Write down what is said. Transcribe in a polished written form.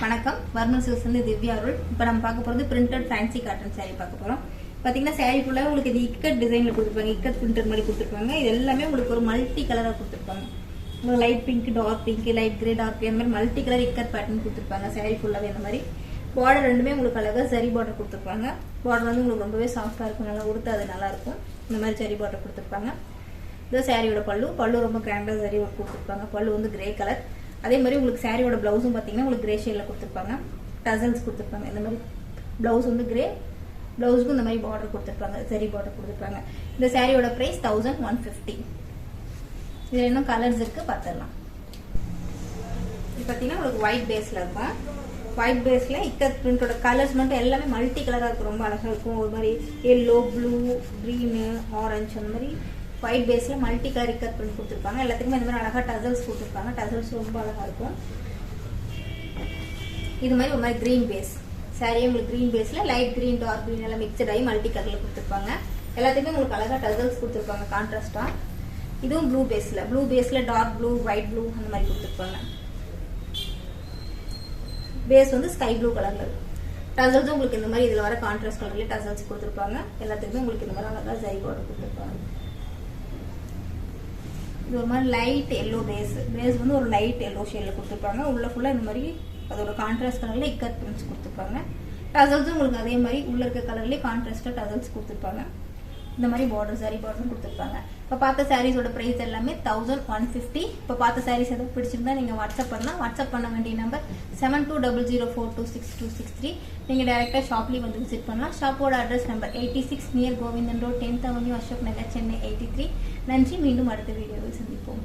வணக்கம் வர்மன் சில்க்ஸ் வந்து திவ்யா அருள். இப்போ நம்ம பார்க்க போகிறது பிரிண்டட் ஃபேன்சி காட்டன் சாரீ பார்க்க போகிறோம். பார்த்தீங்கன்னா சாரீ ஃபுல்லாக உங்களுக்கு இது இக்கட் டிசைனில் கொடுத்துருப்பாங்க, இக்கட் பிரிண்டட் மாதிரி கொடுத்துருப்பாங்க. இது எல்லாமே உங்களுக்கு ஒரு மல்டி கலராக கொடுத்துருப்பாங்க. உங்களுக்கு light pink, dark pink, light grey, dark grey, அந்த மாதிரி மல்டி கலர் இக்கட் பேட்டர்ன் கொடுத்துருப்பாங்க. சாரீ ஃபுல்லாகவே இந்த மாதிரி பார்டர் ரெண்டுமே உங்களுக்கு அழகாக சரி பார்டர் கொடுத்துருப்பாங்க. பார்டர் வந்து உங்களுக்கு ரொம்பவே சாஃப்டாக இருக்கும், நல்லா உடுத்து அது நல்லாயிருக்கும். இந்த மாதிரி சரி பார்டர் கொடுத்துருப்பாங்க. இது சாரியோட பல்லு ரொம்ப கிராண்டாக சரி ஒர்க் கொடுத்துருப்பாங்க. பல்லு வந்து கிரே கலர். அதே மாதிரி உங்களுக்கு சாரியோட பிளவுஸும் பார்த்தீங்கன்னா உங்களுக்கு கிரே ஷேடில் கொடுத்துருப்பாங்க. டசல்ஸ் கொடுத்துருப்பாங்க. இந்த மாதிரி பிளவுஸ் வந்து கிரே, பிளவுஸுக்கும் இந்த மாதிரி பார்டர் கொடுத்துருப்பாங்க, சரி பார்டர் கொடுத்துருப்பாங்க. இந்த சாரியோட ப்ரைஸ் 1150. இதில் இன்னும் கலர்ஸ் இருக்குது, பார்த்துடலாம். இது பார்த்தீங்கன்னா உங்களுக்கு ஒயிட் பேஸில் இருக்கும். ஒயிட் பேஸில் இக்கட் பிரிண்டோட கலர்ஸ் மட்டும் எல்லாமே மல்டி கலராக இருக்கும், ரொம்ப அழகாக இருக்கும். ஒரு மாதிரி எல்லோ, ப்ளூ, க்ரீனு, ஆரஞ்சு, அந்த மாதிரி ஒயிட் பேஸில் மல்டி கலர் இக்கட் பிரிண்ட் கொடுத்துருப்பாங்க. எல்லாத்துக்குமே இந்த மாதிரி அழகாக டசல்ஸ் கொடுத்துருப்பாங்க. டசல்ஸ் ரொம்ப அழகாக இருக்கும். இது மாதிரி ஒரு மாதிரி க்ரீன் பேஸ் சாரியே உங்களுக்கு க்ரீன் பேஸில் லைட் க்ரீன், டார்க் க்ரீன் எல்லாம் மிக்சட் ஆகி மல்டி கலரில் கொடுத்துருப்பாங்க. எல்லாத்துக்குமே உங்களுக்கு அழகாக டசல்ஸ் கொடுத்துருப்பாங்க கான்ட்ராஸ்டாக. இதுவும் ப்ளூ பேஸில் டார்க் ப்ளூ, ஒயிட் ப்ளூ அந்த மாதிரி கொடுத்துருப்பாங்க. பேஸ் வந்து ஸ்கை ப்ளூ கலரில் இருக்கும். டசல்ஸும் உங்களுக்கு இந்த மாதிரி இதில் வர கான்ட்ராஸ்ட் கலர்லேயே டசல்ஸ் கொடுத்துருப்பாங்க. எல்லாத்துக்குமே உங்களுக்கு இந்த மாதிரி அழகாக ஜரி பார்டர் கொடுத்துருப்பாங்க. இது ஒரு மாதிரி லைட் எல்லோ பேஸ் வந்து ஒரு லைட் எல்லோ ஷேடில் கொடுத்துருப்பாங்க. உள்ள ஃபுல்லாக இந்த மாதிரி அதோட கான்ட்ராஸ்ட் கலரில் இக்கட் பிரிண்ட்ஸ் கொடுத்துருப்பாங்க. டசல்ஸும் உங்களுக்கு அதே மாதிரி உள்ள இருக்க கலர்லேயே கான்ட்ராஸ்டாக டசல்ஸ் கொடுத்துருப்பாங்க. இந்த மாதிரி பார்டர் சாரி பார்டரும் கொடுத்துருப்பாங்க. இப்போ பார்த்த சாரீஸோட ப்ரைஸ் எல்லாமே 1150. இப்போ பார்த்த சாரீஸ் எதுவும் பிடிச்சிருந்தா நீங்கள் வாட்ஸ்அப் பண்ணலாம். வாட்ஸ்அப் பண்ண வேண்டிய நம்பர் 7200426263. நீங்கள் டேரெக்டாக ஷாப்லேயும் வந்து விசிட் பண்ணலாம். ஷாப்போட address number 86 near Govindan road, 10th avenue, Ashok Nagar, Chennai 83. நன்றி. மீண்டும் அடுத்த வீடியோவில் சந்திப்போம்.